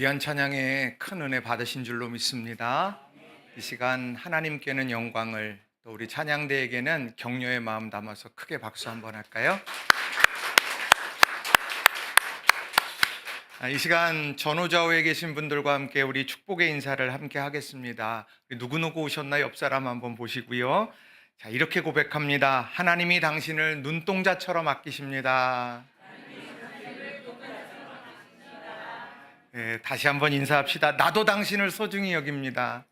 귀한 찬양에 큰 은혜 받으신 줄로 믿습니다. 이 시간 하나님께는 영광을, 또 우리 찬양대에게는 격려의 마음 담아서 크게 박수 한번 할까요? 이 시간 전후좌우에 계신 분들과 함께 우리 축복의 인사를 함께 하겠습니다. 우리 누구누구 오셨나 옆 사람 한번 보시고요. 자, 이렇게 고백합니다. 하나님이 당신을 눈동자처럼 아끼십니다. 다시 한번 인사합시다. 나도 당신을 소중히 여깁니다.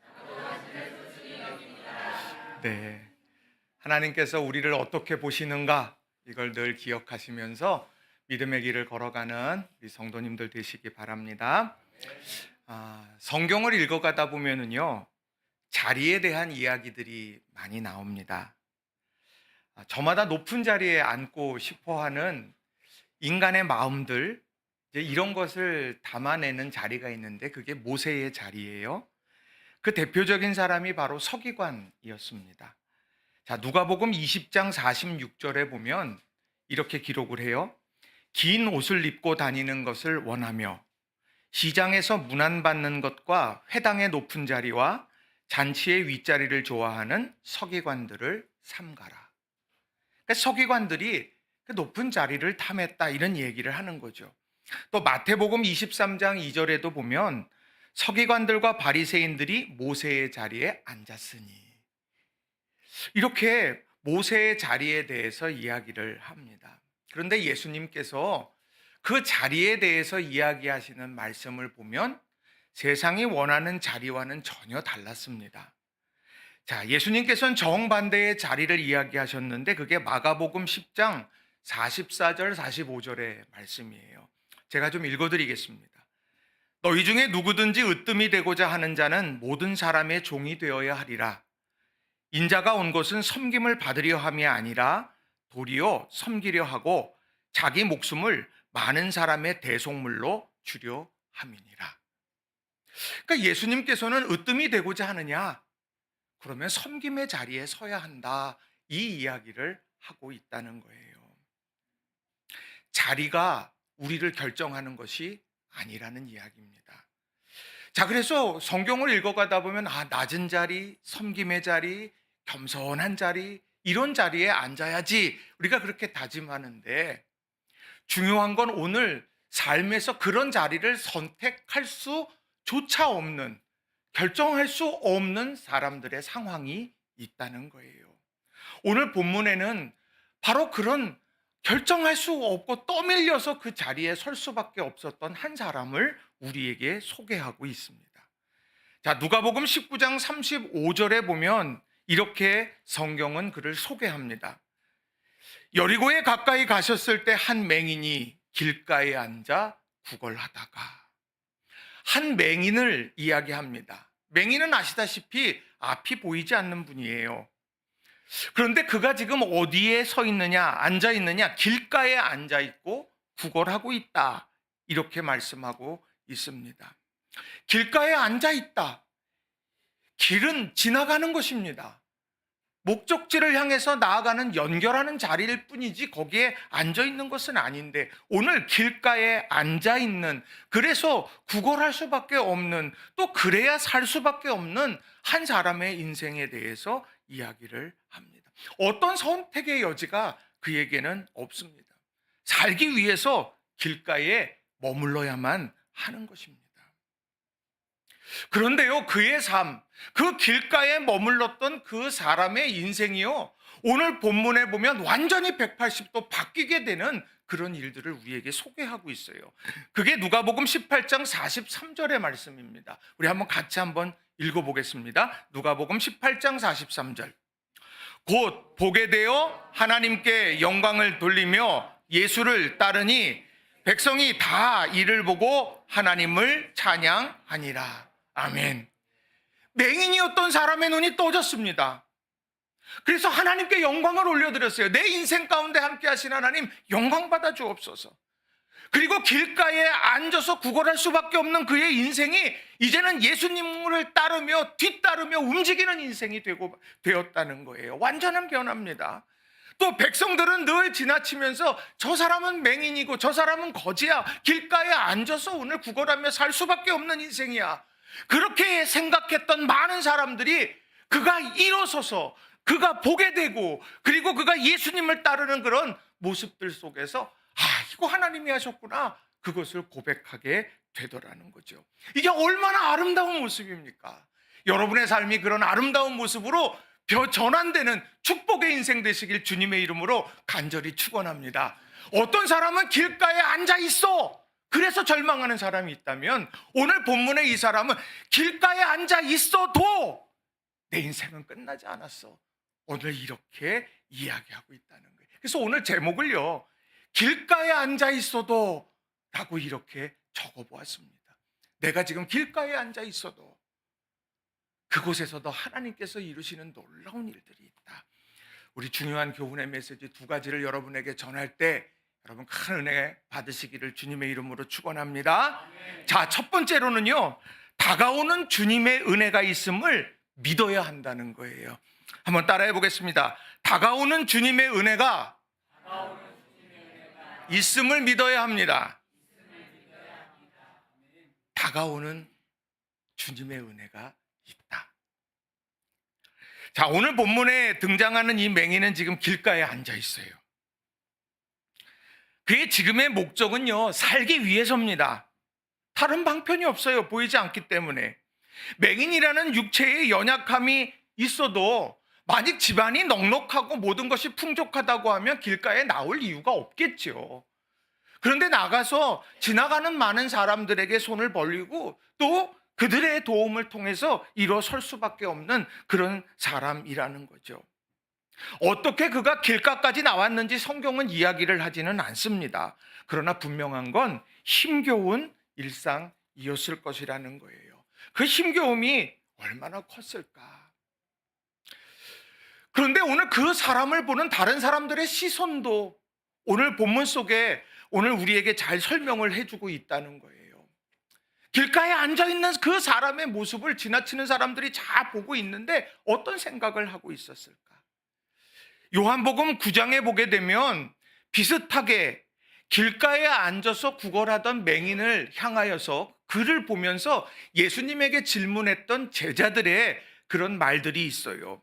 네, 하나님께서 우리를 어떻게 보시는가, 이걸 늘 기억하시면서 믿음의 길을 걸어가는 우리 성도님들 되시기 바랍니다. 성경을 읽어가다 보면은요, 자리에 대한 이야기들이 많이 나옵니다. 저마다 높은 자리에 앉고 싶어하는 인간의 마음들, 이제 이런 것을 담아내는 자리가 있는데 그게 모세의 자리예요. 그 대표적인 사람이 바로 서기관이었습니다. 자, 누가복음 20장 46절에 보면 이렇게 기록을 해요. 긴 옷을 입고 다니는 것을 원하며 시장에서 문안받는 것과 회당의 높은 자리와 잔치의 윗자리를 좋아하는 서기관들을 삼가라. 그러니까 서기관들이 그 높은 자리를 탐했다, 이런 얘기를 하는 거죠. 또 마태복음 23장 2절에도 보면 서기관들과 바리새인들이 모세의 자리에 앉았으니, 이렇게 모세의 자리에 대해서 이야기를 합니다. 그런데 예수님께서 그 자리에 대해서 이야기하시는 말씀을 보면 세상이 원하는 자리와는 전혀 달랐습니다. 자, 예수님께서는 정반대의 자리를 이야기하셨는데 그게 마가복음 10장 44절 45절의 말씀이에요. 제가 좀 읽어드리겠습니다. 너희 중에 누구든지 으뜸이 되고자 하는 자는 모든 사람의 종이 되어야 하리라. 인자가 온 것은 섬김을 받으려 함이 아니라 도리어 섬기려 하고 자기 목숨을 많은 사람의 대속물로 주려 함이니라. 그러니까 예수님께서는 으뜸이 되고자 하느냐? 그러면 섬김의 자리에 서야 한다, 이 이야기를 하고 있다는 거예요. 자리가 우리를 결정하는 것이 아니라는 이야기입니다. 자, 그래서 성경을 읽어가다 보면 낮은 자리, 섬김의 자리, 겸손한 자리, 이런 자리에 앉아야지 우리가 그렇게 다짐하는데, 중요한 건 오늘 삶에서 그런 자리를 선택할 수조차 없는, 결정할 수 없는 사람들의 상황이 있다는 거예요. 오늘 본문에는 바로 그런 결정할 수 없고 떠밀려서 그 자리에 설 수밖에 없었던 한 사람을 우리에게 소개하고 있습니다. 자, 누가복음 19장 35절에 보면 이렇게 성경은 그를 소개합니다. 여리고에 가까이 가셨을 때 한 맹인이 길가에 앉아 구걸하다가, 한 맹인을 이야기합니다. 맹인은 아시다시피 앞이 보이지 않는 분이에요. 그런데 그가 지금 어디에 서 있느냐, 앉아 있느냐? 길가에 앉아 있고 구걸하고 있다, 이렇게 말씀하고 있습니다. 길가에 앉아 있다. 길은 지나가는 것입니다. 목적지를 향해서 나아가는, 연결하는 자리일 뿐이지 거기에 앉아 있는 것은 아닌데, 오늘 길가에 앉아 있는, 그래서 구걸할 수밖에 없는, 또 그래야 살 수밖에 없는 한 사람의 인생에 대해서 이야기를 합니다. 어떤 선택의 여지가 그에게는 없습니다. 살기 위해서 길가에 머물러야만 하는 것입니다. 그런데요, 그의 삶, 그 길가에 머물렀던 그 사람의 인생이요, 오늘 본문에 보면 완전히 180도 바뀌게 되는 그런 일들을 우리에게 소개하고 있어요. 그게 누가복음 18장 43절의 말씀입니다. 우리 같이 한번 읽어보겠습니다. 누가복음 18장 43절. 곧 보게 되어 하나님께 영광을 돌리며 예수를 따르니 백성이 다 이를 보고 하나님을 찬양하니라. 아멘. 맹인이었던 사람의 눈이 떠졌습니다. 그래서 하나님께 영광을 올려드렸어요. 내 인생 가운데 함께 하신 하나님, 영광 받아 주옵소서. 그리고 길가에 앉아서 구걸할 수밖에 없는 그의 인생이 이제는 예수님을 따르며 뒤따르며 움직이는 인생이 되었다는 거예요. 완전한 변화입니다. 또 백성들은 늘 지나치면서 저 사람은 맹인이고 저 사람은 거지야, 길가에 앉아서 오늘 구걸하며 살 수밖에 없는 인생이야, 그렇게 생각했던 많은 사람들이 그가 일어서서 그가 보게 되고 그리고 그가 예수님을 따르는 그런 모습들 속에서 이거 하나님이 하셨구나, 그것을 고백하게 되더라는 거죠. 이게 얼마나 아름다운 모습입니까? 여러분의 삶이 그런 아름다운 모습으로 전환되는 축복의 인생 되시길 주님의 이름으로 간절히 축원합니다. 어떤 사람은 길가에 앉아 있어, 그래서 절망하는 사람이 있다면, 오늘 본문의 이 사람은 길가에 앉아 있어도 내 인생은 끝나지 않았어, 오늘 이렇게 이야기하고 있다는 거예요. 그래서 오늘 제목을요, 길가에 앉아 있어도 라고 이렇게 적어보았습니다. 내가 지금 길가에 앉아 있어도 그곳에서도 하나님께서 이루시는 놀라운 일들이 있다. 우리 중요한 교훈의 메시지 두 가지를 여러분에게 전할 때 여러분 큰 은혜 받으시기를 주님의 이름으로 축원합니다. 자, 첫 번째로는요, 다가오는 주님의 은혜가 있음을 믿어야 한다는 거예요. 한번 따라해 보겠습니다. 다가오는 주님의 은혜가 있음을 믿어야 합니다. 다가오는 주님의 은혜가 있다. 자, 오늘 본문에 등장하는 이 맹인은 지금 길가에 앉아 있어요. 그의 지금의 목적은요, 살기 위해서입니다. 다른 방편이 없어요. 보이지 않기 때문에. 맹인이라는 육체의 연약함이 있어도 만약 집안이 넉넉하고 모든 것이 풍족하다고 하면 길가에 나올 이유가 없겠죠. 그런데 나가서 지나가는 많은 사람들에게 손을 벌리고 또 그들의 도움을 통해서 일어설 수밖에 없는 그런 사람이라는 거죠. 어떻게 그가 길가까지 나왔는지 성경은 이야기를 하지는 않습니다. 그러나 분명한 건 힘겨운 일상이었을 것이라는 거예요. 그 힘겨움이 얼마나 컸을까. 그런데 오늘 그 사람을 보는 다른 사람들의 시선도 오늘 본문 속에 오늘 우리에게 잘 설명을 해주고 있다는 거예요. 길가에 앉아있는 그 사람의 모습을 지나치는 사람들이 다 보고 있는데 어떤 생각을 하고 있었을까? 요한복음 9장에 보게 되면 비슷하게 길가에 앉아서 구걸하던 맹인을 향하여서 그를 보면서 예수님에게 질문했던 제자들의 그런 말들이 있어요.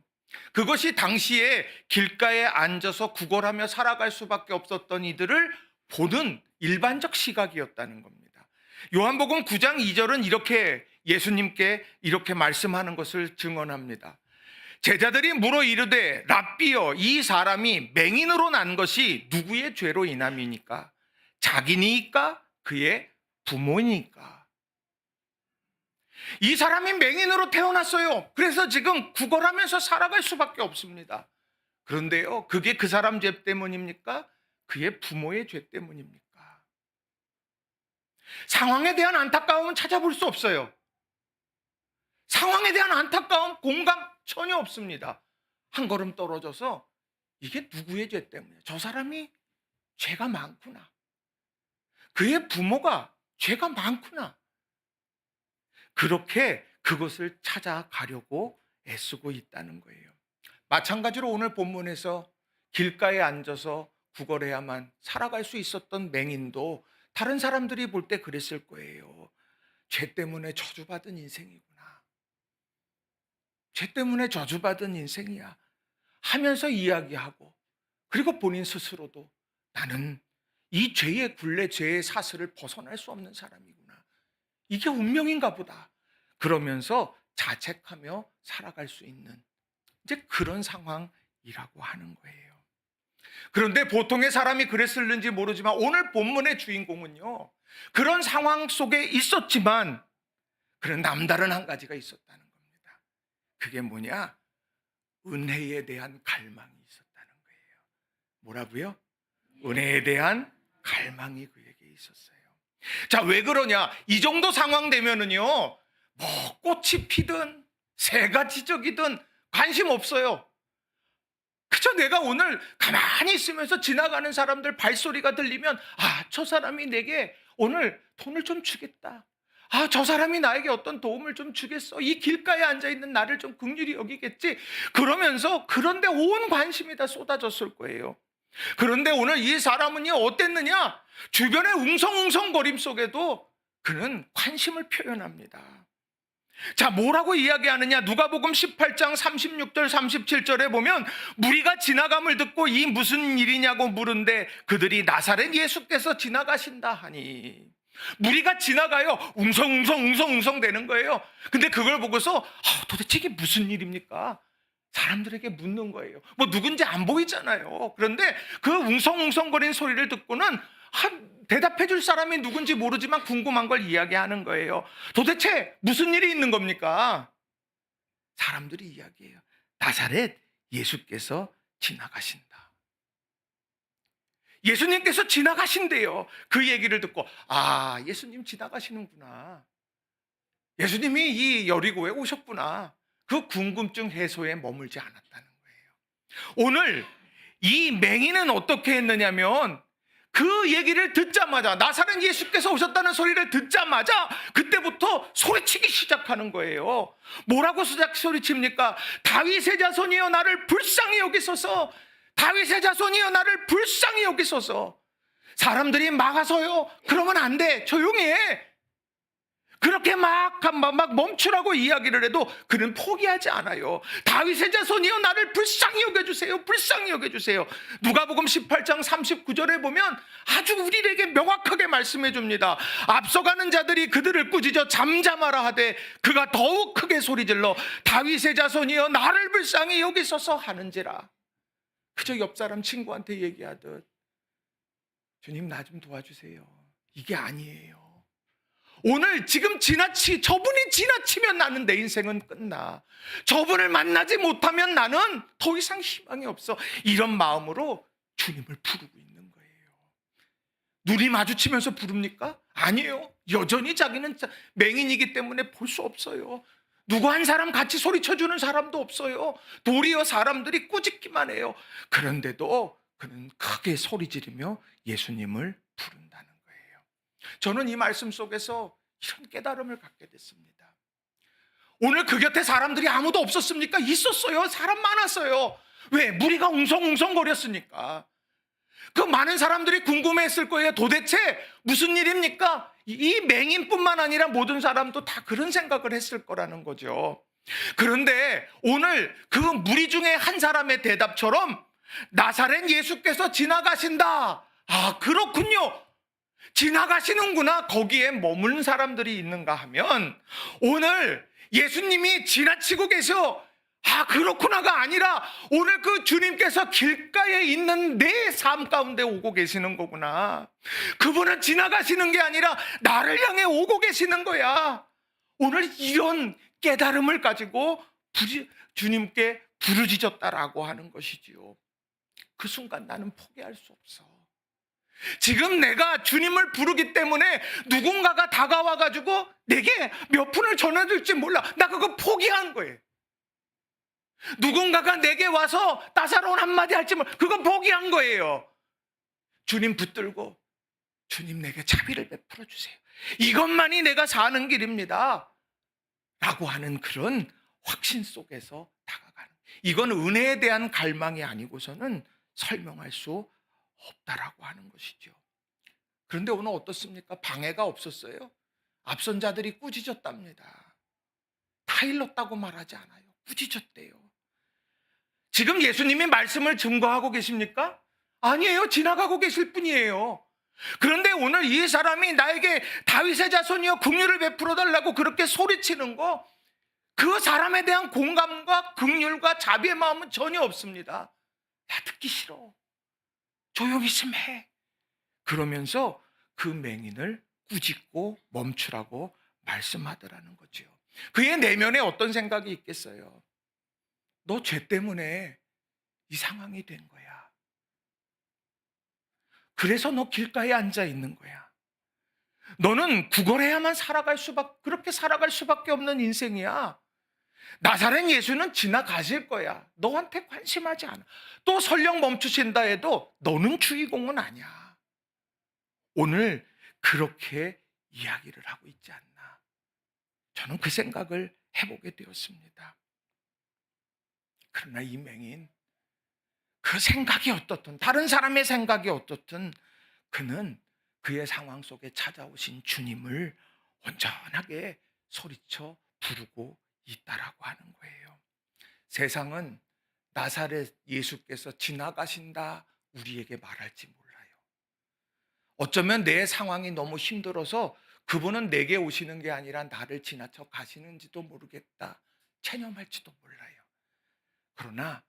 그것이 당시에 길가에 앉아서 구걸하며 살아갈 수밖에 없었던 이들을 보는 일반적 시각이었다는 겁니다. 요한복음 9장 2절은 이렇게 예수님께 이렇게 말씀하는 것을 증언합니다. 제자들이 물어 이르되 랍비여, 이 사람이 맹인으로 난 것이 누구의 죄로 인함이니까? 자기니까 그의 부모니까? 이 사람이 맹인으로 태어났어요. 그래서 지금 구걸하면서 살아갈 수밖에 없습니다. 그런데요, 그게 그 사람 죄 때문입니까? 그의 부모의 죄 때문입니까? 상황에 대한 안타까움은 찾아볼 수 없어요. 상황에 대한 안타까움, 공감 전혀 없습니다. 한 걸음 떨어져서 이게 누구의 죄 때문에? 저 사람이 죄가 많구나. 그의 부모가 죄가 많구나. 그렇게 그것을 찾아가려고 애쓰고 있다는 거예요. 마찬가지로 오늘 본문에서 길가에 앉아서 구걸해야만 살아갈 수 있었던 맹인도 다른 사람들이 볼 때 그랬을 거예요. 죄 때문에 저주받은 인생이구나. 죄 때문에 저주받은 인생이야 하면서 이야기하고, 그리고 본인 스스로도 나는 이 죄의 굴레, 죄의 사슬을 벗어날 수 없는 사람이구나. 이게 운명인가 보다. 그러면서 자책하며 살아갈 수 있는 이제 그런 상황이라고 하는 거예요. 그런데 보통의 사람이 그랬을는지 모르지만 오늘 본문의 주인공은요, 그런 상황 속에 있었지만 그런 남다른 한 가지가 있었다는 겁니다. 그게 뭐냐? 은혜에 대한 갈망이 있었다는 거예요. 뭐라고요? 은혜에 대한 갈망이 그에게 있었어요. 자, 왜 그러냐? 이 정도 상황 되면은요, 뭐 꽃이 피든 새가 지저귀든 관심 없어요. 그저 내가 오늘 가만히 있으면서 지나가는 사람들 발소리가 들리면 저 사람이 내게 오늘 돈을 좀 주겠다. 아, 저 사람이 나에게 어떤 도움을 좀 주겠어. 이 길가에 앉아 있는 나를 좀 긍휼히 여기겠지. 그러면서 그런데 온 관심이 다 쏟아졌을 거예요. 그런데 오늘 이 사람은요, 어땠느냐? 주변의 웅성웅성거림 속에도 그는 관심을 표현합니다. 자, 뭐라고 이야기하느냐? 누가복음 18장 36절 37절에 보면 무리가 지나감을 듣고 이 무슨 일이냐고 물은데 그들이 나사렛 예수께서 지나가신다 하니. 무리가 지나가요. 웅성웅성 되는 거예요. 근데 그걸 보고서 도대체 이게 무슨 일입니까? 사람들에게 묻는 거예요. 뭐 누군지 안 보이잖아요. 그런데 그 웅성웅성거리는 소리를 듣고는 대답해 줄 사람이 누군지 모르지만 궁금한 걸 이야기하는 거예요. 도대체 무슨 일이 있는 겁니까? 사람들이 이야기해요. 나사렛 예수께서 지나가신다. 예수님께서 지나가신대요. 그 얘기를 듣고 예수님 지나가시는구나. 예수님이 이 여리고에 오셨구나. 그 궁금증 해소에 머물지 않았다는 거예요. 오늘 이 맹인은 어떻게 했느냐면 그 얘기를 듣자마자 나사렛 예수께서 오셨다는 소리를 듣자마자 그때부터 소리치기 시작하는 거예요. 뭐라고 소리칩니까? 다윗의 자손이여 나를 불쌍히 여기소서. 다윗의 자손이여 나를 불쌍히 여기소서. 사람들이 막아서요. 그러면 안 돼. 조용히 해. 그렇게 막 멈추라고 이야기를 해도 그는 포기하지 않아요. 다윗의 자손이여 나를 불쌍히 여겨주세요. 불쌍히 여겨주세요. 누가복음 18장 39절에 보면 아주 우리에게 명확하게 말씀해 줍니다. 앞서가는 자들이 그들을 꾸짖어 잠잠하라 하되 그가 더욱 크게 소리질러 다윗의 자손이여 나를 불쌍히 여기소서 하는지라. 그저 옆 사람 친구한테 얘기하듯 주님 나 좀 도와주세요. 이게 아니에요. 오늘 지금 저분이 지나치면 나는 내 인생은 끝나. 저분을 만나지 못하면 나는 더 이상 희망이 없어. 이런 마음으로 주님을 부르고 있는 거예요. 눈이 마주치면서 부릅니까? 아니에요. 여전히 자기는 맹인이기 때문에 볼 수 없어요. 누구 한 사람 같이 소리쳐주는 사람도 없어요. 도리어 사람들이 꾸짖기만 해요. 그런데도 그는 크게 소리 지르며 예수님을 부른다는 거예요. 저는 이 말씀 속에서 이런 깨달음을 갖게 됐습니다. 오늘 그 곁에 사람들이 아무도 없었습니까? 있었어요. 사람 많았어요. 왜? 무리가 웅성웅성거렸으니까. 그 많은 사람들이 궁금해했을 거예요. 도대체 무슨 일입니까? 이 맹인뿐만 아니라 모든 사람도 다 그런 생각을 했을 거라는 거죠. 그런데 오늘 그 무리 중에 한 사람의 대답처럼 나사렛 예수께서 지나가신다. 그렇군요. 지나가시는구나. 거기에 머무는 사람들이 있는가 하면 오늘 예수님이 지나치고 계셔. 그렇구나가 아니라 오늘 그 주님께서 길가에 있는 내 삶 가운데 오고 계시는 거구나. 그분은 지나가시는 게 아니라 나를 향해 오고 계시는 거야. 오늘 이런 깨달음을 가지고 주님께 부르짖었다라고 하는 것이지요. 그 순간 나는 포기할 수 없어. 지금 내가 주님을 부르기 때문에 누군가가 다가와가지고 내게 몇 푼을 전해줄지 몰라. 나 그거 포기한 거예요. 누군가가 내게 와서 따사로운 한마디 할지 몰라. 그건 포기한 거예요. 주님 붙들고 주님 내게 자비를 베풀어 주세요. 이것만이 내가 사는 길입니다. 라고 하는 그런 확신 속에서 다가가는. 이건 은혜에 대한 갈망이 아니고서는 설명할 수 없다라고 하는 것이죠. 그런데 오늘 어떻습니까? 방해가 없었어요. 앞선 자들이 꾸짖었답니다. 다 일렀다고 말하지 않아요. 꾸짖었대요. 지금 예수님이 말씀을 증거하고 계십니까? 아니에요. 지나가고 계실 뿐이에요. 그런데 오늘 이 사람이 나에게 다윗의 자손이여 긍휼을 베풀어 달라고 그렇게 소리치는 거, 그 사람에 대한 공감과 긍휼과 자비의 마음은 전혀 없습니다. 나 듣기 싫어. 조용히 좀 해. 그러면서 그 맹인을 꾸짖고 멈추라고 말씀하더라는 거죠. 그의 내면에 어떤 생각이 있겠어요? 너 죄 때문에 이 상황이 된 거야. 그래서 너 길가에 앉아 있는 거야. 너는 구걸해야만 그렇게 살아갈 수밖에 없는 인생이야. 나사렛 예수는 지나가실 거야. 너한테 관심하지 않아. 또 설령 멈추신다 해도 너는 주인공은 아니야. 오늘 그렇게 이야기를 하고 있지 않나. 저는 그 생각을 해보게 되었습니다. 그러나 이 맹인, 그 생각이 어떻든, 다른 사람의 생각이 어떻든, 그는 그의 상황 속에 찾아오신 주님을 온전하게 소리쳐 부르고 있다라고 하는 거예요. 세상은 나사렛 예수께서 지나가신다 우리에게 말할지 몰라요. 어쩌면 내 상황이 너무 힘들어서 그분은 내게 오시는 게 아니라 나를 지나쳐 가시는지도 모르겠다, 체념할지도 몰라요. 그러나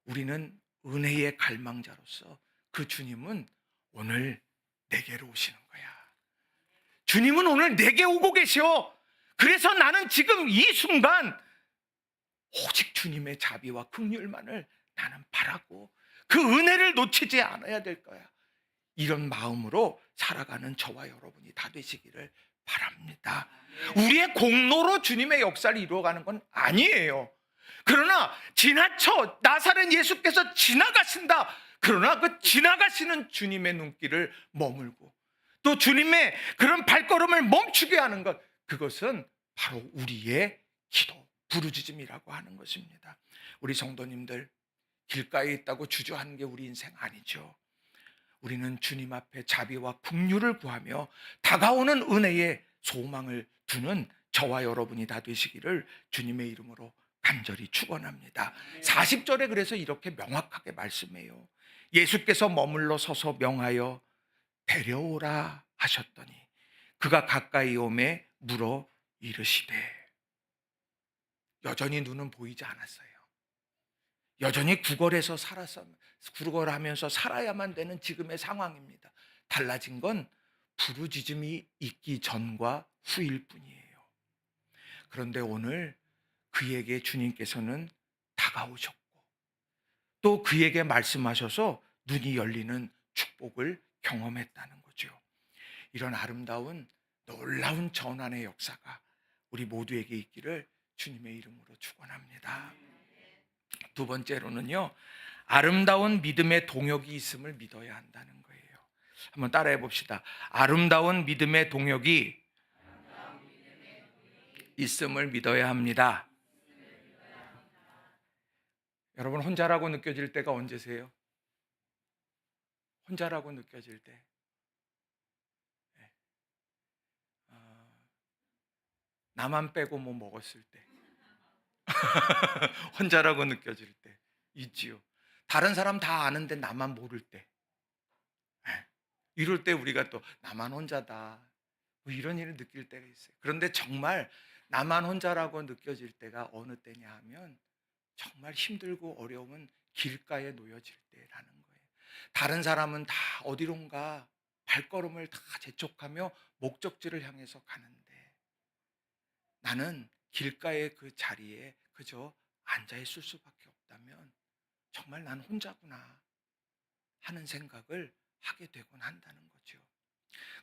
우리는 은혜의 갈망자로서 그 주님은 오늘 내게로 오시는 거야. 주님은 오늘 내게 오고 계셔. 그래서 나는 지금 이 순간 오직 주님의 자비와 긍휼만을 나는 바라고 그 은혜를 놓치지 않아야 될 거야. 이런 마음으로 살아가는 저와 여러분이 다 되시기를 바랍니다. 우리의 공로로 주님의 역사를 이루어가는 건 아니에요. 그러나 지나쳐 나사렛 예수께서 지나가신다. 그러나 그 지나가시는 주님의 눈길을 머물고 또 주님의 그런 발걸음을 멈추게 하는 것, 그것은 바로 우리의 기도, 부르짖음이라고 하는 것입니다. 우리 성도님들, 길가에 있다고 주저하는 게 우리 인생 아니죠. 우리는 주님 앞에 자비와 긍휼을 구하며 다가오는 은혜에 소망을 두는 저와 여러분이 다 되시기를 주님의 이름으로 간절히 축원합니다. 40절에 그래서 이렇게 명확하게 말씀해요. 예수께서 머물러 서서 명하여 데려오라 하셨더니 그가 가까이 오매 물어 이르시되, 여전히 눈은 보이지 않았어요. 여전히 구걸하면서 살아야만 되는 지금의 상황입니다. 달라진 건 부르짖음이 있기 전과 후일 뿐이에요. 그런데 오늘 그에게 주님께서는 다가오셨고 또 그에게 말씀하셔서 눈이 열리는 축복을 경험했다는 거죠. 이런 아름다운 놀라운 전환의 역사가 우리 모두에게 있기를 주님의 이름으로 축원합니다. 두 번째로는요, 아름다운 믿음의 동역이 있음을 믿어야 한다는 거예요. 한번 따라해 봅시다. 아름다운 믿음의 동역이 있음을 믿어야 합니다. 여러분, 혼자라고 느껴질 때가 언제세요? 혼자라고 느껴질 때, 나만 빼고 뭐 먹었을 때, 혼자라고 느껴질 때 있지요. 다른 사람 다 아는데 나만 모를 때, 이럴 때 우리가 또 나만 혼자다, 뭐 이런 일을 느낄 때가 있어요. 그런데 정말 나만 혼자라고 느껴질 때가 어느 때냐 하면 정말 힘들고 어려운 길가에 놓여질 때라는 거예요. 다른 사람은 다 어디론가 발걸음을 다 재촉하며 목적지를 향해서 가는데 나는 길가의 그 자리에 그저 앉아 있을 수밖에 없다면 정말 난 혼자구나 하는 생각을 하게 되곤 한다는 거죠.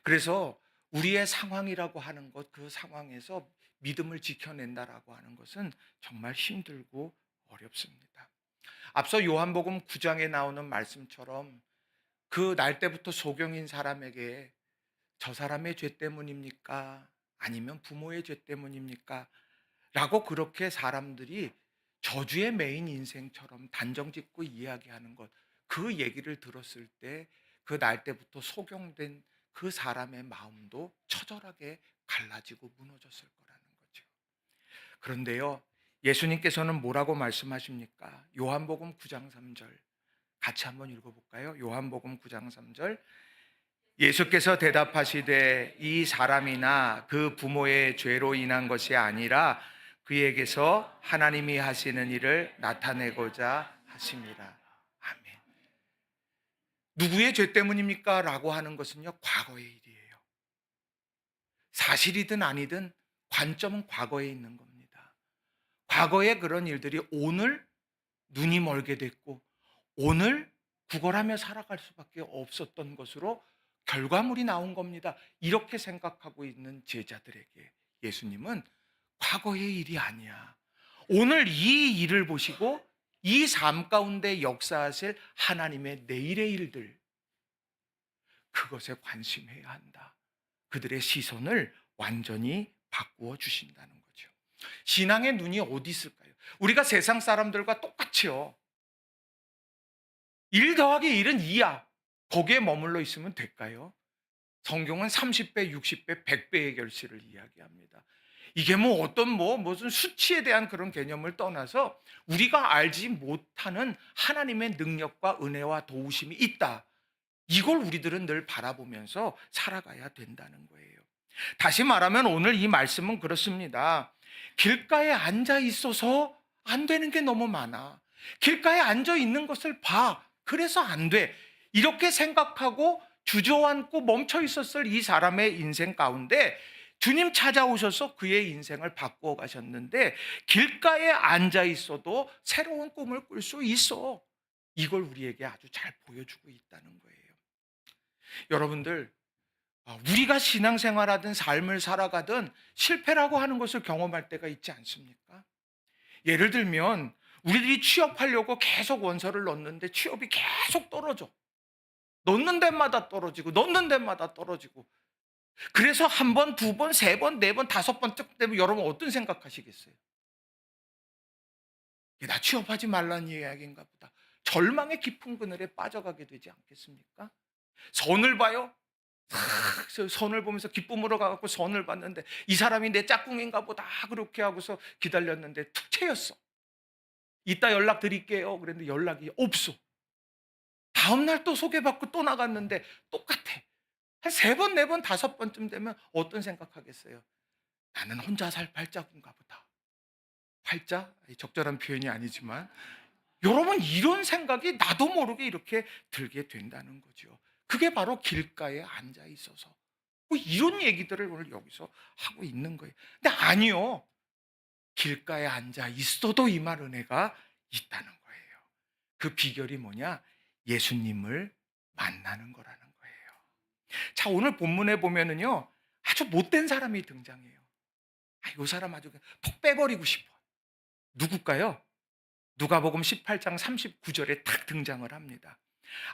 그래서 우리의 상황이라고 하는 것, 그 상황에서 믿음을 지켜낸다라고 하는 것은 정말 힘들고 어렵습니다. 앞서 요한복음 9장에 나오는 말씀처럼 그 날 때부터 소경인 사람에게 저 사람의 죄 때문입니까? 아니면 부모의 죄 때문입니까? 라고 그렇게 사람들이 저주의 메인 인생처럼 단정짓고 이야기하는 것, 그 얘기를 들었을 때 그 날 때부터 소경된 그 사람의 마음도 처절하게 갈라지고 무너졌을 거라는 거죠. 그런데요, 예수님께서는 뭐라고 말씀하십니까? 요한복음 9장 3절 같이 한번 읽어볼까요? 요한복음 9장 3절, 예수께서 대답하시되 이 사람이나 그 부모의 죄로 인한 것이 아니라 그에게서 하나님이 하시는 일을 나타내고자 하십니다. 아멘. 누구의 죄 때문입니까? 라고 하는 것은요, 과거의 일이에요. 사실이든 아니든 관점은 과거에 있는 겁니다. 과거의 그런 일들이 오늘 눈이 멀게 됐고 오늘 구걸하며 살아갈 수밖에 없었던 것으로 결과물이 나온 겁니다. 이렇게 생각하고 있는 제자들에게 예수님은 과거의 일이 아니야, 오늘 이 일을 보시고 이 삶 가운데 역사하실 하나님의 내일의 일들, 그것에 관심해야 한다. 그들의 시선을 완전히 바꾸어 주신다는 거죠. 신앙의 눈이 어디 있을까요? 우리가 세상 사람들과 똑같이요. 1 더하기 1은 2야. 거기에 머물러 있으면 될까요? 성경은 30배, 60배, 100배의 결실을 이야기합니다. 이게 무슨 수치에 대한 그런 개념을 떠나서 우리가 알지 못하는 하나님의 능력과 은혜와 도우심이 있다. 이걸 우리들은 늘 바라보면서 살아가야 된다는 거예요. 다시 말하면 오늘 이 말씀은 그렇습니다. 길가에 앉아 있어서 안 되는 게 너무 많아. 길가에 앉아 있는 것을 봐. 그래서 안 돼. 이렇게 생각하고 주저앉고 멈춰 있었을 이 사람의 인생 가운데 주님 찾아오셔서 그의 인생을 바꾸어 가셨는데 길가에 앉아 있어도 새로운 꿈을 꿀 수 있어. 이걸 우리에게 아주 잘 보여주고 있다는 거예요. 여러분들, 우리가 신앙생활하든 삶을 살아가든 실패라고 하는 것을 경험할 때가 있지 않습니까? 예를 들면 우리들이 취업하려고 계속 원서를 넣는데 취업이 계속 떨어져. 넣는 데마다 떨어지고 넣는 데마다 떨어지고. 그래서 한 번, 두 번, 세 번, 네 번, 다섯 번째 되면 여러분 어떤 생각하시겠어요? 나 취업하지 말라는 이야기인가 보다. 절망의 깊은 그늘에 빠져가게 되지 않겠습니까? 선을 봐요. 선을 보면서 기쁨으로 가갖고 선을 봤는데 이 사람이 내 짝꿍인가 보다 그렇게 하고서 기다렸는데 특채였어. 이따 연락 드릴게요. 그랬는데 연락이 없어. 다음날 또 소개받고 또 나갔는데 똑같아. 한 세 번, 네 번, 다섯 번쯤 되면 어떤 생각하겠어요? 나는 혼자 살 팔자군가 보다. 팔자? 적절한 표현이 아니지만 여러분 이런 생각이 나도 모르게 이렇게 들게 된다는 거죠. 그게 바로 길가에 앉아 있어서 이런 얘기들을 오늘 여기서 하고 있는 거예요. 근데 아니요. 길가에 앉아 있어도 임할 은혜가 있다는 거예요. 그 비결이 뭐냐? 예수님을 만나는 거라는 거예요. 자, 오늘 본문에 보면은요, 아주 못된 사람이 등장해요. 이 사람 아주 푹 빼버리고 싶어. 누굴까요? 누가복음 18장 39절에 딱 등장을 합니다.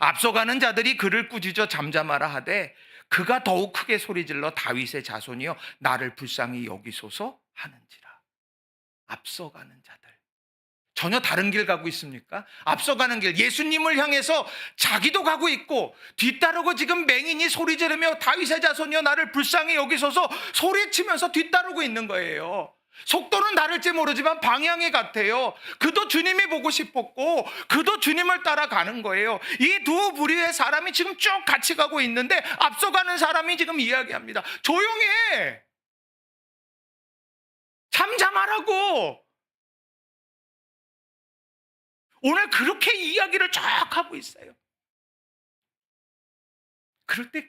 앞서가는 자들이 그를 꾸짖어 잠잠하라 하되 그가 더욱 크게 소리질러 다윗의 자손이여 나를 불쌍히 여기소서 하는지라. 앞서가는 자들. 전혀 다른 길 가고 있습니까? 앞서가는 길, 예수님을 향해서 자기도 가고 있고 뒤따르고 지금 맹인이 소리 지르며 다윗의 자손이여 나를 불쌍히 여기소서 소리치면서 뒤따르고 있는 거예요. 속도는 다를지 모르지만 방향이 같아요. 그도 주님이 보고 싶었고 그도 주님을 따라가는 거예요. 이 두 부류의 사람이 지금 쭉 같이 가고 있는데 앞서가는 사람이 지금 이야기합니다. 조용해. 잠잠하라고. 오늘 그렇게 이야기를 쫙 하고 있어요. 그럴 때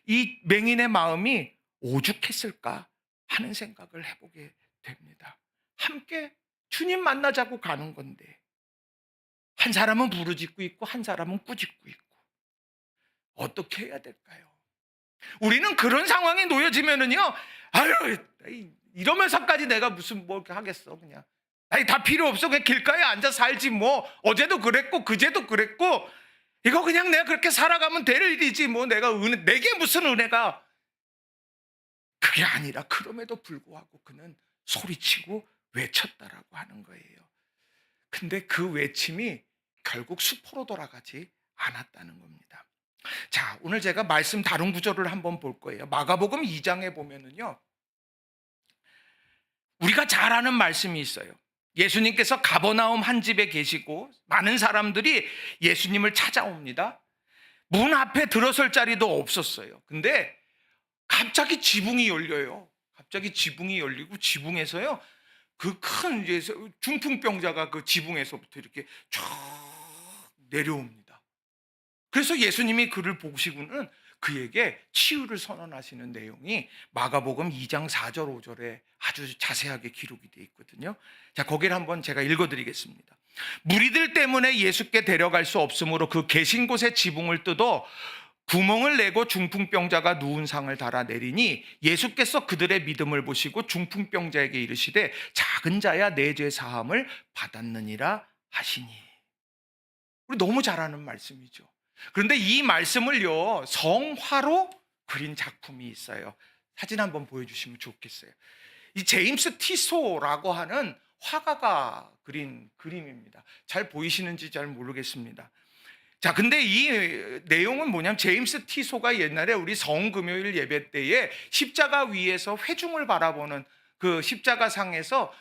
이 맹인의 마음이 오죽했을까 하는 생각을 해보게 됩니다. 함께 주님 만나자고 가는 건데 한 사람은 부르짖고 있고 한 사람은 꾸짖고 있고 어떻게 해야 될까요? 우리는 그런 상황에 놓여지면은요, 아유 이러면서까지 내가 무슨 뭐 하겠어 그냥. 다 필요 없어. 그냥 길가에 앉아 살지 뭐. 어제도 그랬고 그제도 그랬고 이거 그냥 내가 그렇게 살아가면 될 일이지 뭐. 내게 무슨 은혜가. 그게 아니라 그럼에도 불구하고 그는 소리치고 외쳤다라고 하는 거예요. 근데 그 외침이 결국 수포로 돌아가지 않았다는 겁니다. 자, 오늘 제가 말씀 다른 구절을 한번 볼 거예요. 마가복음 2장에 보면은요, 우리가 잘 아는 말씀이 있어요. 예수님께서 가버나움 한 집에 계시고 많은 사람들이 예수님을 찾아옵니다. 문 앞에 들어설 자리도 없었어요. 근데 갑자기 지붕이 열려요. 갑자기 지붕이 열리고 지붕에서요, 그 큰 중풍병자가 그 지붕에서부터 이렇게 쫙 내려옵니다. 그래서 예수님이 그를 보시고는 그에게 치유를 선언하시는 내용이 마가복음 2장 4절 5절에 아주 자세하게 기록이 되어 있거든요. 자, 거기를 한번 제가 읽어드리겠습니다. 무리들 때문에 예수께 데려갈 수 없으므로 그 계신 곳에 지붕을 뜯어 구멍을 내고 중풍병자가 누운 상을 달아내리니 예수께서 그들의 믿음을 보시고 중풍병자에게 이르시되 작은 자야 내 죄 사함을 받았느니라 하시니. 우리 너무 잘 아는 말씀이죠. 그런데 이 말씀을요, 성화로 그린 작품이 있어요. 사진 한번 보여주시면 좋겠어요. 이 제임스 티소라고 하는 화가가 그린 그림입니다. 잘 보이시는지 잘 모르겠습니다. 자, 근데 이 내용은 뭐냐면 제임스 티소가 옛날에 우리 성금요일 예배 때에 십자가 위에서 회중을 바라보는 그 십자가상에서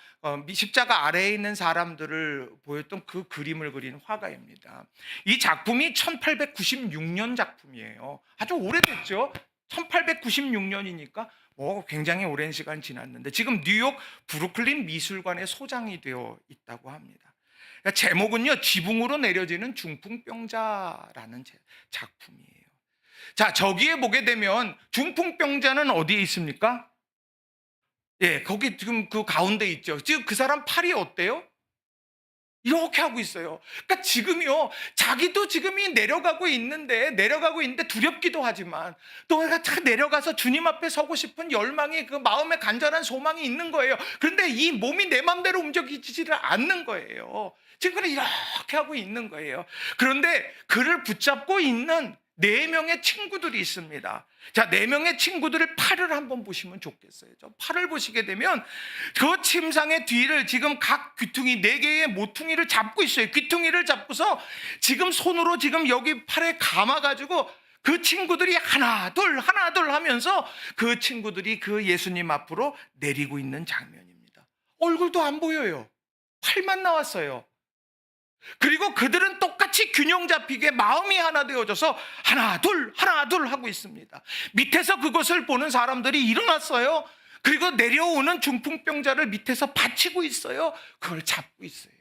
십자가 아래에 있는 사람들을 보였던 그 그림을 그린 화가입니다. 이 작품이 1896년 작품이에요. 아주 오래됐죠. 1896년이니까 굉장히 오랜 시간 지났는데 지금 뉴욕 브루클린 미술관에 소장이 되어 있다고 합니다. 그러니까 제목은요, 지붕으로 내려지는 중풍병자라는 작품이에요. 자, 저기에 보게 되면 중풍병자는 어디에 있습니까? 예, 거기 지금 그 가운데 있죠. 지금 그 사람 팔이 어때요? 이렇게 하고 있어요. 그러니까 지금요, 자기도 지금이 내려가고 있는데 두렵기도 하지만 또 내가 다 내려가서 주님 앞에 서고 싶은 열망이, 그 마음에 간절한 소망이 있는 거예요. 그런데 이 몸이 내 마음대로 움직이지를 않는 거예요. 지금 그냥 이렇게 하고 있는 거예요. 그런데 그를 붙잡고 있는 4명의 친구들이 있습니다. 자, 4명의 친구들의 팔을 한번 보시면 좋겠어요. 저 팔을 보시게 되면 그 침상의 뒤를 지금 각 귀퉁이 4개의 모퉁이를 잡고 있어요. 귀퉁이를 잡고서 지금 손으로 지금 여기 팔에 감아가지고 그 친구들이 하나 둘 하면서 그 친구들이 그 예수님 앞으로 내리고 있는 장면입니다. 얼굴도 안 보여요. 팔만 나왔어요. 그리고 그들은 똑같이 균형 잡히게 마음이 하나 되어져서 하나 둘 하고 있습니다. 밑에서 그것을 보는 사람들이 일어났어요. 그리고 내려오는 중풍병자를 밑에서 받치고 있어요. 그걸 잡고 있어요.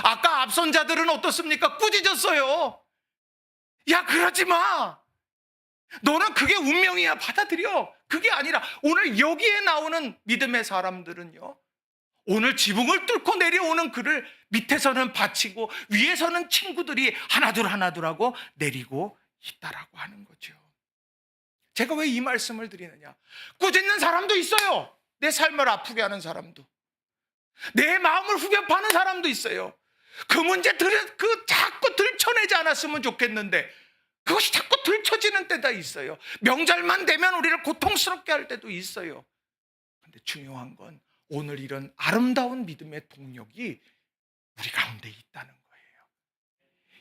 아까 앞선 자들은 어떻습니까? 꾸짖었어요. 야, 그러지 마. 너는 그게 운명이야. 받아들여. 그게 아니라 오늘 여기에 나오는 믿음의 사람들은요, 오늘 지붕을 뚫고 내려오는 그를 밑에서는 받치고 위에서는 친구들이 하나둘 하고 내리고 있다라고 하는 거죠. 제가 왜 이 말씀을 드리느냐? 꾸짖는 사람도 있어요. 내 삶을 아프게 하는 사람도. 내 마음을 후벼 파는 사람도 있어요. 그 문제들은 자꾸 들춰내지 않았으면 좋겠는데 그것이 자꾸 들춰지는 때가 있어요. 명절만 되면 우리를 고통스럽게 할 때도 있어요. 그런데 중요한 건 오늘 이런 아름다운 믿음의 동력이 우리 가운데 있다는 거예요.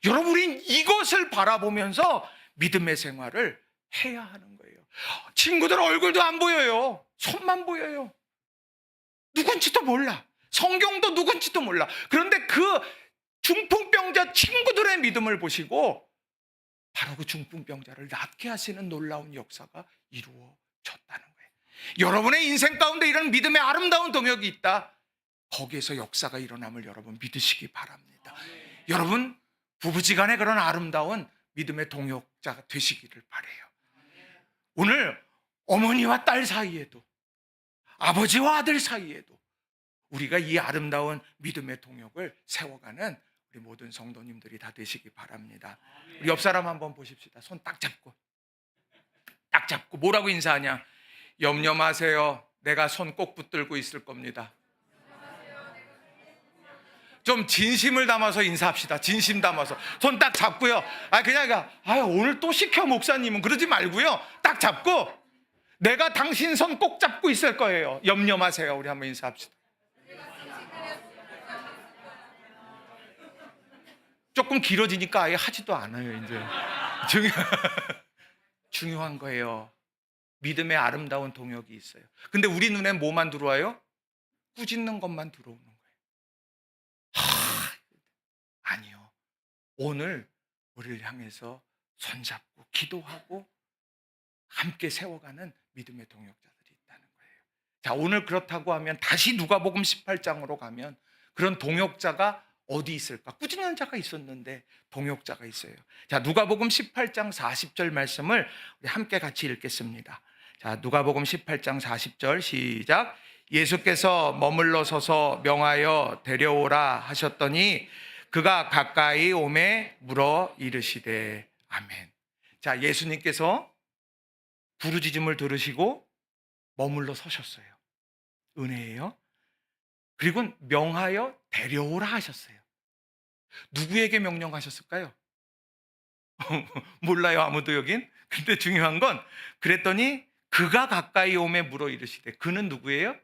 여러분, 우린 이것을 바라보면서 믿음의 생활을 해야 하는 거예요. 친구들 얼굴도 안 보여요. 손만 보여요. 누군지도 몰라. 성경도 누군지도 몰라. 그런데 그 중풍병자 친구들의 믿음을 보시고 바로 그 중풍병자를 낫게 하시는 놀라운 역사가 이루어졌다는 거예요. 여러분의 인생 가운데 이런 믿음의 아름다운 동역이 있다. 거기에서 역사가 일어남을 여러분 믿으시기 바랍니다. 여러분, 부부지간에 그런 아름다운 믿음의 동역자가 되시기를 바라요. 오늘 어머니와 딸 사이에도, 아버지와 아들 사이에도 우리가 이 아름다운 믿음의 동역을 세워가는 우리 모든 성도님들이 다 되시기 바랍니다. 우리 옆 사람 한번 보십시다. 손 딱 잡고 뭐라고 인사하냐? 염려 마세요. 내가 손 꼭 붙들고 있을 겁니다. 좀 진심을 담아서 인사합시다. 진심 담아서 손 딱 잡고요. 그냥 오늘 또 시켜 목사님은 그러지 말고요. 딱 잡고 내가 당신 손 꼭 잡고 있을 거예요. 염려 마세요. 우리 한번 인사합시다. 조금 길어지니까 아예 하지도 않아요. 이제 중요한 거예요. 믿음의 아름다운 동역이 있어요. 근데 우리 눈에 뭐만 들어와요? 꾸짖는 것만 들어오는 거예요. 아니요. 오늘 우리를 향해서 손잡고 기도하고 함께 세워가는 믿음의 동역자들이 있다는 거예요. 자, 오늘 그렇다고 하면 다시 누가복음 18장으로 가면 그런 동역자가 어디 있을까? 꾸짖는 자가 있었는데 동역자가 있어요. 자, 누가복음 18장 40절 말씀을 우리 함께 같이 읽겠습니다. 자, 누가복음 18장 40절 시작. 예수께서 머물러 서서 명하여 데려오라 하셨더니 그가 가까이 오매 물어 이르시되 아멘. 자, 예수님께서 부르짖음을 들으시고 머물러 서셨어요. 은혜예요. 그리고 명하여 데려오라 하셨어요. 누구에게 명령하셨을까요? 몰라요, 아무도 여긴. 근데 중요한 건 그랬더니 그가 가까이 오매 물어 이르시되, 그는 누구예요?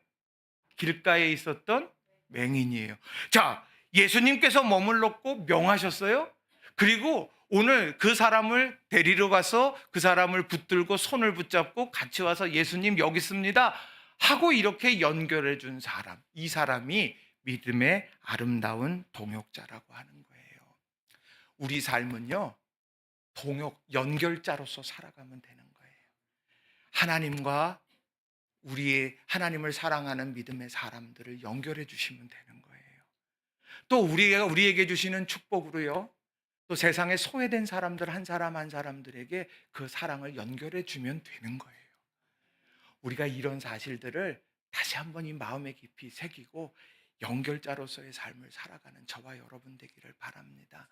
길가에 있었던 맹인이에요. 자, 예수님께서 머물렀고 명하셨어요. 그리고 오늘 그 사람을 데리러 가서 그 사람을 붙들고 손을 붙잡고 같이 와서 예수님 여기 있습니다 하고 이렇게 연결해 준 사람, 이 사람이 믿음의 아름다운 동역자라고 하는 거예요. 우리 삶은요, 연결자로서 살아가면 되는 거예요. 하나님과 하나님을 사랑하는 믿음의 사람들을 연결해 주시면 되는 거예요. 또 우리에게 주시는 축복으로요, 또 세상에 소외된 사람들 한 사람 한 사람들에게 그 사랑을 연결해 주면 되는 거예요. 우리가 이런 사실들을 다시 한번 이 마음에 깊이 새기고 연결자로서의 삶을 살아가는 저와 여러분 되기를 바랍니다.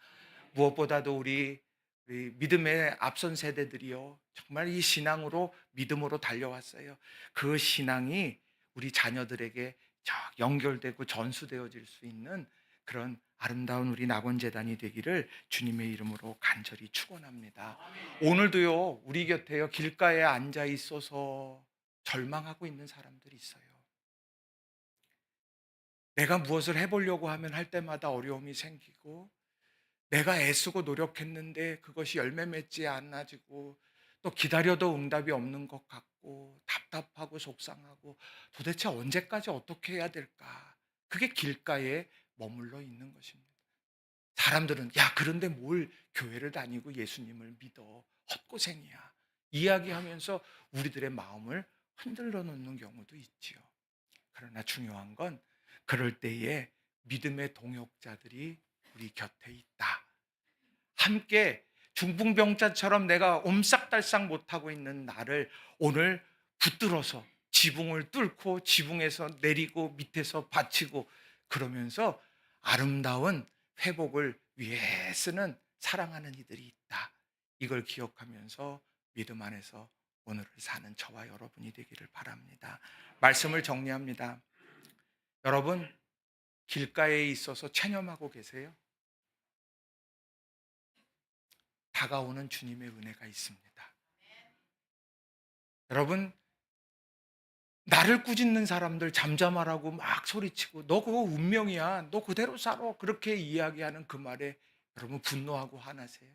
무엇보다도 우리 믿음의 앞선 세대들이요, 정말 이 신앙으로 믿음으로 달려왔어요. 그 신앙이 우리 자녀들에게 연결되고 전수되어질 수 있는 그런 아름다운 우리 낙원재단이 되기를 주님의 이름으로 간절히 축원합니다. 오늘도요, 우리 곁에요, 길가에 앉아 있어서 절망하고 있는 사람들이 있어요. 내가 무엇을 해보려고 하면 할 때마다 어려움이 생기고, 내가 애쓰고 노력했는데 그것이 열매 맺지 않아지고, 또 기다려도 응답이 없는 것 같고 답답하고 속상하고, 도대체 언제까지 어떻게 해야 될까? 그게 길가에 머물러 있는 것입니다. 사람들은 야, 그런데 뭘 교회를 다니고 예수님을 믿어, 헛고생이야 이야기하면서 우리들의 마음을 흔들어 놓는 경우도 있지요. 그러나 중요한 건 그럴 때에 믿음의 동역자들이 우리 곁에 있다. 함께 중풍병자처럼 내가 옴싹달싹 못하고 있는 나를 오늘 붙들어서 지붕을 뚫고 지붕에서 내리고 밑에서 받치고, 그러면서 아름다운 회복을 위해 쓰는 사랑하는 이들이 있다. 이걸 기억하면서 믿음 안에서 오늘을 사는 저와 여러분이 되기를 바랍니다. 말씀을 정리합니다. 여러분, 길가에 있어서 체념하고 계세요? 다가오는 주님의 은혜가 있습니다. 여러분, 나를 꾸짖는 사람들 잠잠하라고 막 소리치고 너 그거 운명이야, 너 그대로 살아, 그렇게 이야기하는 그 말에 여러분 분노하고 화나세요?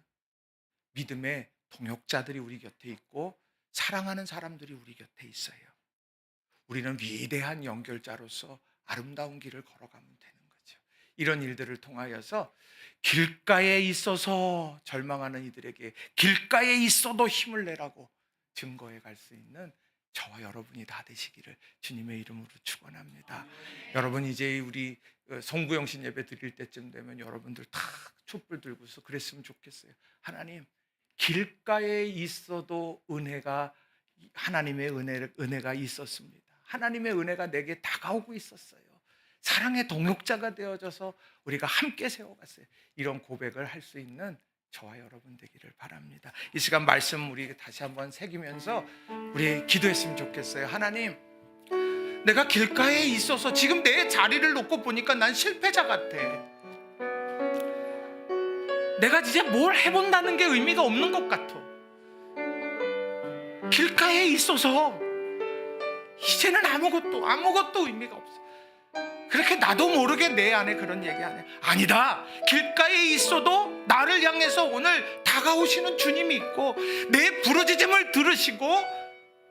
믿음의 동역자들이 우리 곁에 있고 사랑하는 사람들이 우리 곁에 있어요. 우리는 위대한 연결자로서 아름다운 길을 걸어가면 되는 거죠. 이런 일들을 통하여서 길가에 있어서 절망하는 이들에게 길가에 있어도 힘을 내라고 증거해 갈 수 있는 저와 여러분이 다 되시기를 주님의 이름으로 축원합니다. 여러분, 이제 우리 송구영신 예배 드릴 때쯤 되면 여러분들 다 촛불 들고서 그랬으면 좋겠어요. 하나님, 길가에 있어도 하나님의 은혜가 있었습니다. 하나님의 은혜가 내게 다가오고 있었어요. 사랑의 동역자가 되어져서 우리가 함께 세워갔어요. 이런 고백을 할 수 있는 저와 여러분 되기를 바랍니다. 이 시간 말씀 우리 다시 한번 새기면서 우리 기도했으면 좋겠어요. 하나님, 내가 길가에 있어서 지금 내 자리를 놓고 보니까 난 실패자 같아. 내가 이제 뭘 해본다는 게 의미가 없는 것 같아. 길가에 있어서 이제는 아무것도 의미가 없어. 그렇게 나도 모르게 내 안에 그런 얘기 안 해. 아니다. 길가에 있어도 나를 향해서 오늘 다가오시는 주님이 있고, 내 부르짖음을 들으시고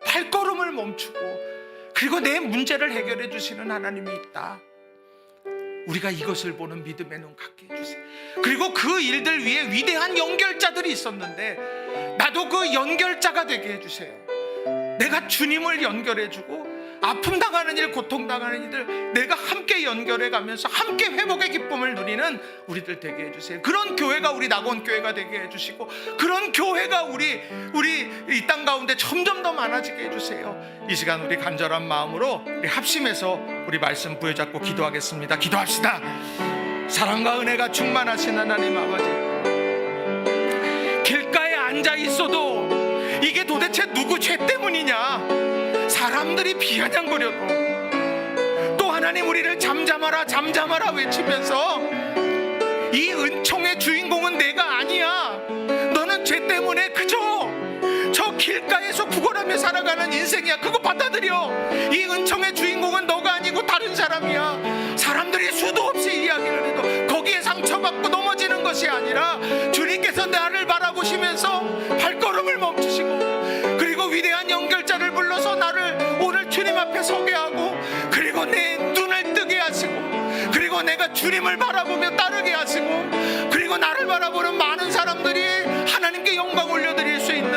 발걸음을 멈추고, 그리고 내 문제를 해결해 주시는 하나님이 있다. 우리가 이것을 보는 믿음의 눈 갖게 해주세요. 그리고 그 일들 위에 위대한 연결자들이 있었는데 나도 그 연결자가 되게 해주세요. 내가 주님을 연결해주고, 아픔 당하는 일, 고통 당하는 이들 내가 함께 연결해 가면서 함께 회복의 기쁨을 누리는 우리들 되게 해주세요. 그런 교회가 우리 낙원교회가 되게 해주시고, 그런 교회가 우리 이 땅 가운데 점점 더 많아지게 해주세요. 이 시간 우리 간절한 마음으로 우리 합심해서 우리 말씀 부여잡고 기도하겠습니다. 기도합시다. 사랑과 은혜가 충만하신 하나님 아버지, 길가에 앉아 있어도 이게 도대체 누구 죄 때문이냐, 사람들이 비아냥거려도 또 하나님 우리를 잠잠하라 외치면서, 이 은총의 주인공은 내가 아니야, 너는 죄 때문에 그저 저 길가에서 구걸하며 살아가는 인생이야, 그거 받아들여. 이 은총의 주인공은 너가 아니고 다른 다른 사람이야. 사람들이 수도 없이 이야기를 해도 거기에 상처받고 넘어지는 것이 아니라 주님께서 나를 바라보시면서 발걸음을 멈추시고, 그리고 위대한 연결자를 불러서 나를 오늘 주님 앞에 서게 하고, 그리고 내 눈을 뜨게 하시고, 그리고 내가 주님을 바라보며 따르게 하시고, 그리고 나를 바라보는 많은 사람들이 하나님께 영광 올려드릴 수 있는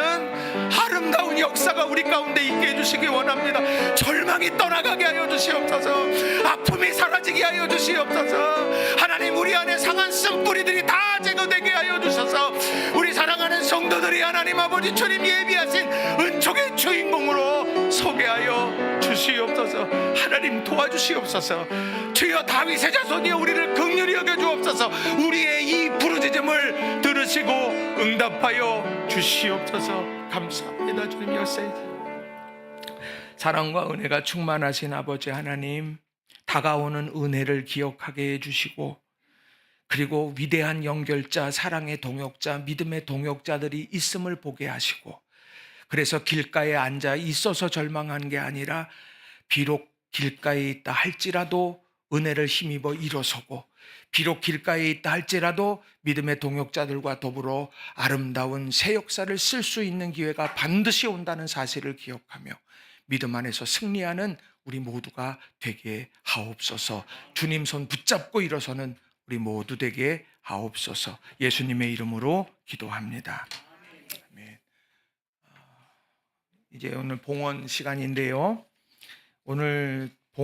아름다운 역사가 우리 가운데 있게 해주시기 원합니다. 절망이 떠나가게 하여 주시옵소서. 아픔이 사라지게 하여 주시옵소서. 하나님, 우리 안에 상한 쓴뿌리들이 다 제거되게 하여 주셔서 우리 사랑하는 성도들이 하나님 아버지 주님 예비하신 은총의 주인공으로 서게 하여 주시옵소서. 하나님 도와주시옵소서. 주여, 다윗의 자손이여 우리를 긍휼히 여겨 주옵소서. 우리의 이 부르짖음을 들으시고 응답하여 주시옵소서. 감사합니다. 주님 역사에 사랑과 은혜가 충만하신 아버지 하나님, 다가오는 은혜를 기억하게 해주시고, 그리고 위대한 연결자, 사랑의 동역자, 믿음의 동역자들이 있음을 보게 하시고, 그래서 길가에 앉아 있어서 절망한 게 아니라 비록 길가에 있다 할지라도 은혜를 힘입어 일어서고, 비록 길가에 있다 할지라도 믿음의 동역자들과 더불어 아름다운 새 역사를 쓸 수 있는 기회가 반드시 온다는 사실을 기억하며 믿음 안에서 승리하는 우리 모두가 되게 하옵소서. 주님 손 붙잡고 일어서는 우리 모두 되게 하옵소서. 예수님의 이름으로 기도합니다. 아멘. 이제 오늘 봉헌 시간인데요, 오늘